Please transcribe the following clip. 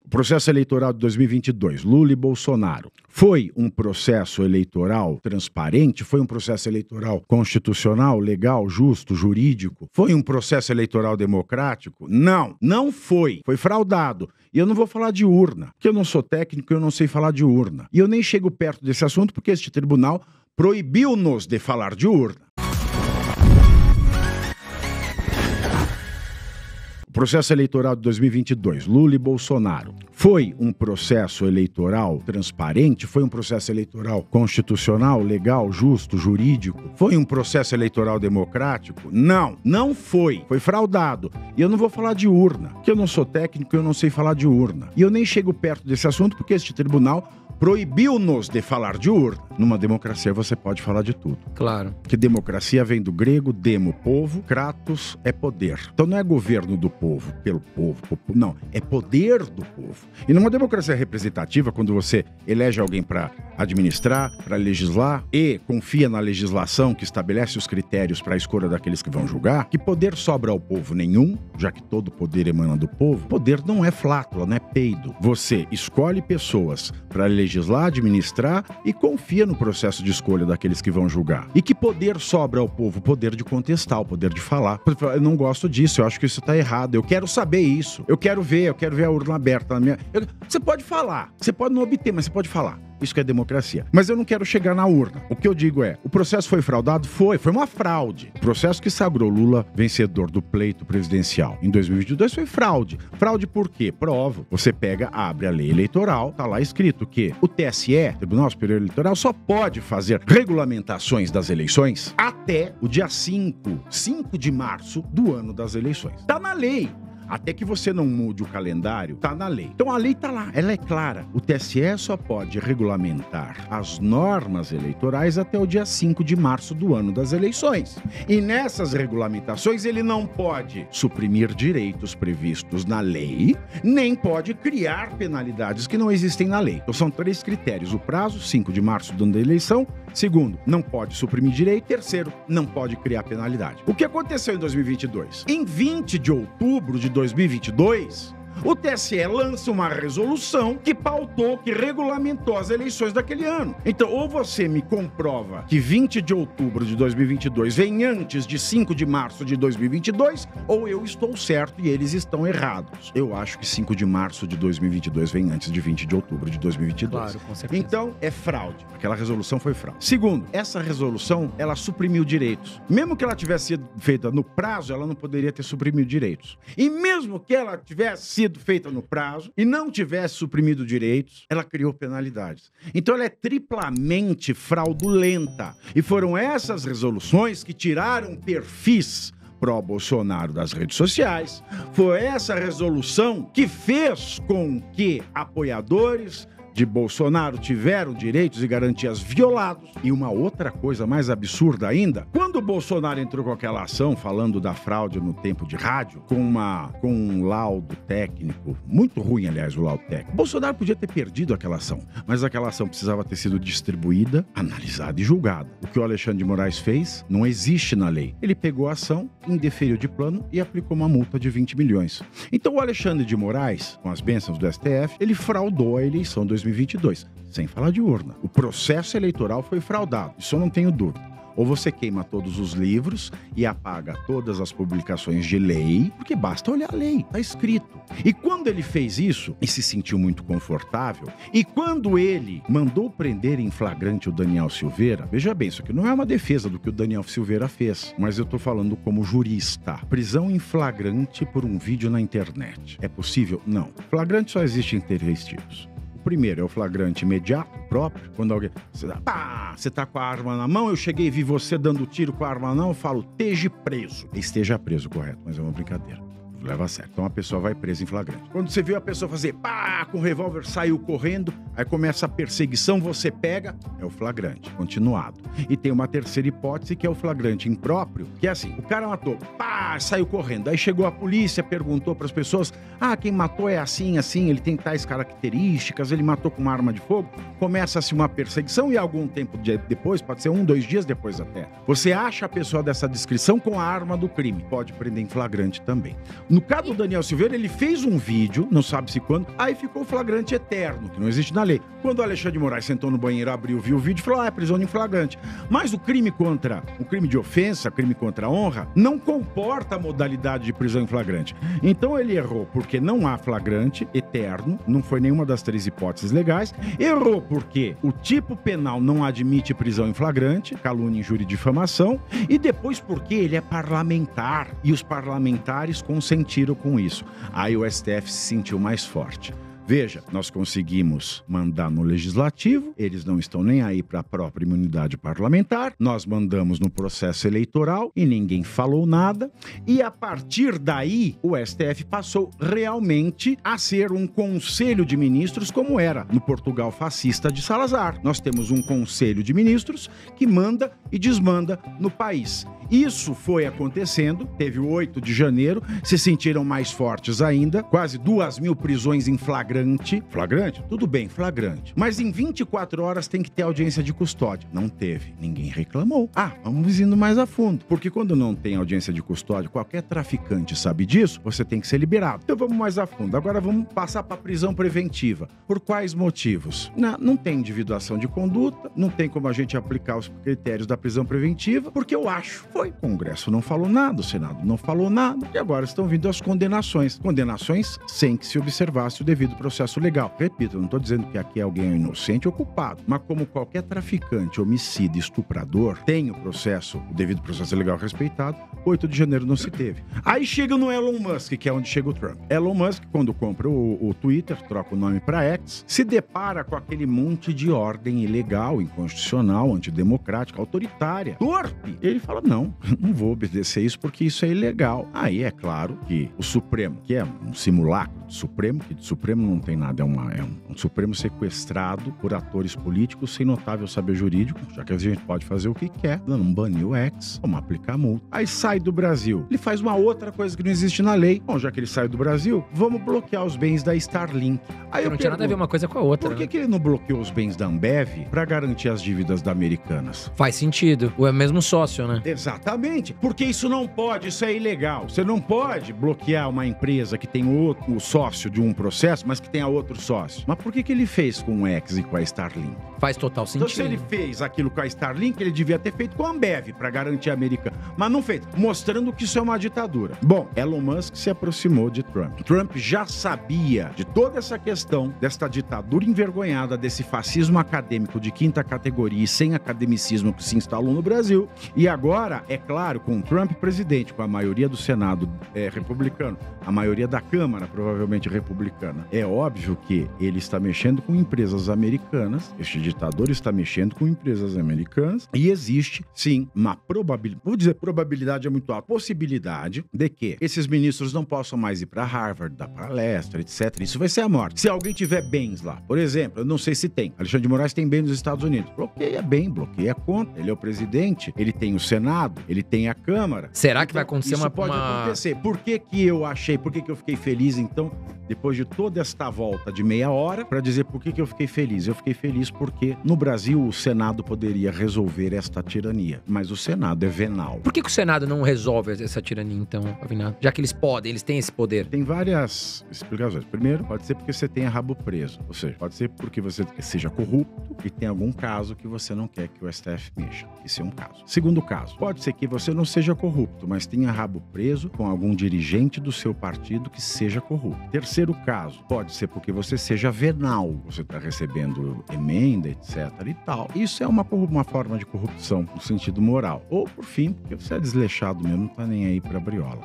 Processo eleitoral de 2022, Lula e Bolsonaro. Foi um processo eleitoral transparente? Foi um processo eleitoral constitucional, legal, justo, jurídico? Foi um processo eleitoral democrático? Não, não foi. Foi fraudado. E eu não vou falar de urna, porque eu não sou técnico e eu não sei falar de urna. E eu nem chego perto desse assunto porque este tribunal proibiu-nos de falar de urna. Processo eleitoral de 2022, Lula e Bolsonaro. Foi um processo eleitoral transparente? Foi um processo eleitoral constitucional, legal, justo, jurídico? Foi um processo eleitoral democrático? Não, não foi. Foi fraudado. E eu não vou falar de urna, porque eu não sou técnico e eu não sei falar de urna. E eu nem chego perto desse assunto porque este tribunal proibiu-nos de falar de urna. Numa democracia você pode falar de tudo. Claro. Que democracia vem do grego, demo, povo, kratos é poder. Então não é governo do povo, pelo povo, não, é poder do povo. E numa democracia representativa, quando você elege alguém para administrar, para legislar e confia na legislação que estabelece os critérios para a escolha daqueles que vão julgar, que poder sobra ao povo nenhum, já que todo poder emana do povo, poder não é flátula, não é peido. Você escolhe pessoas para legislar, administrar e confia no processo de escolha daqueles que vão julgar. E que poder sobra ao povo? O poder de contestar, o poder de falar. Eu não gosto disso, eu acho que isso está errado. Eu quero saber isso. Eu quero ver a urna aberta na minha... Você pode falar, você pode não obter, mas você pode falar. Isso que é democracia. Mas eu não quero chegar na urna. O que eu digo é, o processo foi fraudado? Foi uma fraude. O processo que sagrou Lula vencedor do pleito presidencial em 2022 foi fraude. Fraude por quê? Provo. Você pega, abre a lei eleitoral, tá lá escrito que o TSE, Tribunal Superior Eleitoral, só pode fazer regulamentações das eleições até o dia 5 de março do ano das eleições. Tá na lei. Até que você não mude o calendário, tá na lei. Então a lei tá lá, ela é clara. O TSE só pode regulamentar as normas eleitorais até o dia 5 de março do ano das eleições. E nessas regulamentações ele não pode suprimir direitos previstos na lei, nem pode criar penalidades que não existem na lei. Então são 3 critérios. O prazo, 5 de março do ano da eleição. Segundo, não pode suprimir direito. Terceiro, não pode criar penalidade. O que aconteceu em 2022? Em 20 de outubro de 2022, o TSE lança uma resolução que pautou, que regulamentou as eleições daquele ano. Então, ou você me comprova que 20 de outubro de 2022 vem antes de 5 de março de 2022, ou eu estou certo e eles estão errados. Eu acho que 5 de março de 2022 vem antes de 20 de outubro de 2022. Claro, com certeza. Então, é fraude. Aquela resolução foi fraude. Segundo, essa resolução, ela suprimiu direitos. Mesmo que ela tivesse sido feita no prazo, ela não poderia ter suprimido direitos. E mesmo que ela tivesse sido feita no prazo e não tivesse suprimido direitos, ela criou penalidades. Então ela é triplamente fraudulenta. E foram essas resoluções que tiraram perfis pró-Bolsonaro das redes sociais. Foi essa resolução que fez com que apoiadores de Bolsonaro tiveram direitos e garantias violados. E uma outra coisa mais absurda ainda, quando o Bolsonaro entrou com aquela ação falando da fraude no tempo de rádio, com um laudo técnico, muito ruim, aliás, o laudo técnico, Bolsonaro podia ter perdido aquela ação, mas aquela ação precisava ter sido distribuída, analisada e julgada. O que o Alexandre de Moraes fez não existe na lei. Ele pegou a ação, indeferiu de plano e aplicou uma multa de 20 milhões. Então o Alexandre de Moraes, com as bênçãos do STF, ele fraudou a eleição de 2022, sem falar de urna. O processo eleitoral foi fraudado, isso eu não tenho dúvida. Ou você queima todos os livros e apaga todas as publicações de lei, porque basta olhar a lei, tá escrito. E quando ele fez isso e se sentiu muito confortável, e quando ele mandou prender em flagrante o Daniel Silveira, veja bem, isso aqui não é uma defesa do que o Daniel Silveira fez, mas eu tô falando como jurista. Prisão em flagrante por um vídeo na internet. É possível? Não. Flagrante só existe em 3 tipos. Primeiro é o flagrante imediato, próprio, quando alguém... Você tá com a arma na mão, eu cheguei e vi você dando tiro com a arma na mão, eu falo, esteja preso. Esteja preso, correto, mas é uma brincadeira. Leva a sério. Então a pessoa vai presa em flagrante. Quando você viu a pessoa fazer com o revólver, saiu correndo, aí começa a perseguição, você pega, é o flagrante, continuado. E tem uma terceira hipótese, que é o flagrante impróprio, que é assim, o cara matou, saiu correndo. Aí chegou a polícia, perguntou para as pessoas, quem matou é assim, ele tem tais características, ele matou com uma arma de fogo. Começa-se uma perseguição e algum tempo depois, pode ser 1, 2 dias depois até, você acha a pessoa dessa descrição com a arma do crime. Pode prender em flagrante também. No caso do Daniel Silveira, ele fez um vídeo, não sabe se quando, aí ficou flagrante eterno, que não existe na lei. Quando o Alexandre de Moraes sentou no banheiro, abriu, viu o vídeo, falou, é prisão em flagrante. Mas o crime de ofensa, crime contra a honra, não comporta a modalidade de prisão em flagrante. Então ele errou porque não há flagrante eterno, não foi nenhuma das 3 hipóteses legais. Errou porque o tipo penal não admite prisão em flagrante, calúnia, injúria e difamação. E depois porque ele é parlamentar e os parlamentares consentiram com isso. Aí o STF se sentiu mais forte. Veja, nós conseguimos mandar no Legislativo, eles não estão nem aí para a própria imunidade parlamentar, nós mandamos no processo eleitoral e ninguém falou nada, e a partir daí o STF passou realmente a ser um conselho de ministros como era no Portugal fascista de Salazar. Nós temos um conselho de ministros que manda e desmanda no país. Isso foi acontecendo, teve o 8 de janeiro, se sentiram mais fortes ainda, quase 2.000 prisões em flagrante. Flagrante? Tudo bem, flagrante. Mas em 24 horas tem que ter audiência de custódia. Não teve, ninguém reclamou. Vamos indo mais a fundo, porque quando não tem audiência de custódia, qualquer traficante sabe disso, você tem que ser liberado. Então vamos mais a fundo. Agora vamos passar para prisão preventiva. Por quais motivos? Não tem individuação de conduta, não tem como a gente aplicar os critérios da prisão preventiva, porque eu acho. O Congresso não falou nada, o Senado não falou nada, e agora estão vindo as condenações. Condenações sem que se observasse o devido processo legal. Repito, eu não estou dizendo que aqui alguém é inocente ou culpado, mas como qualquer traficante, homicida, estuprador, tem o devido processo legal respeitado, 8 de janeiro não se teve. Aí chega no Elon Musk, que é onde chega o Trump. Elon Musk, quando compra o Twitter, troca o nome para X, se depara com aquele monte de ordem ilegal, inconstitucional, antidemocrática, autoritária, torpe. Ele fala, não vou obedecer isso porque isso é ilegal. Aí é claro que o Supremo, que é um simulacro de Supremo, que de Supremo não tem nada, é um Supremo sequestrado por atores políticos sem notável saber jurídico, já que a gente pode fazer o que quer, não banir o X, vamos aplicar multa. Aí sai do Brasil, ele faz uma outra coisa que não existe na lei. Bom, já que ele sai do Brasil, vamos bloquear os bens da Starlink. Aí não tinha nada a ver uma coisa com a outra. Por que ele não bloqueou os bens da Ambev para garantir as dívidas da Americanas? Faz sentido, o mesmo sócio, né? Exatamente, porque isso não pode, isso é ilegal. Você não pode bloquear uma empresa que tem o sócio de um processo, mas que tenha outro sócio. Mas por que ele fez com o X e com a Starlink? Faz total sentido. Então, se ele fez aquilo com a Starlink, ele devia ter feito com a Ambev, para garantir a Americana. Mas não fez, mostrando que isso é uma ditadura. Bom, Elon Musk se aproximou de Trump. Trump já sabia de toda essa questão, desta ditadura envergonhada, desse fascismo acadêmico de quinta categoria e sem academicismo que se instalou no Brasil. E agora, é claro, com Trump presidente, com a maioria do Senado republicano, a maioria da Câmara provavelmente republicana, é óbvio que ele está mexendo com empresas americanas, este ditador está mexendo com empresas americanas, e existe, sim, uma probabilidade, vou dizer probabilidade é muito alta, possibilidade de que esses ministros não possam mais ir para Harvard, dar palestra, etc. Isso vai ser a morte. Se alguém tiver bens lá, por exemplo, eu não sei se tem, Alexandre de Moraes tem bens nos Estados Unidos, bloqueia bem, bloqueia a conta, ele é o presidente, ele tem o Senado, ele tem a Câmara. Será que vai acontecer isso pode acontecer. Por que eu fiquei feliz, então, depois de toda esta volta de meia hora, para dizer por que eu fiquei feliz? Eu fiquei feliz porque no Brasil o Senado poderia resolver esta tirania, mas o Senado é venal. Por que o Senado não resolve essa tirania, então, Pavinato? Já que eles têm esse poder. Tem várias explicações. Primeiro, pode ser porque você tenha rabo preso, ou seja, pode ser porque você seja corrupto e tem algum caso que você não quer que o STF mexa. Isso é um caso. Segundo caso, pode ser que você não seja corrupto, mas tenha rabo preso com algum dirigente do seu partido que seja corrupto. Terceiro caso, pode ser porque você seja venal, você está recebendo emenda, etc e tal. Isso é uma forma de corrupção no sentido moral. Ou, por fim, porque você é desleixado mesmo, não tá nem aí pra briola.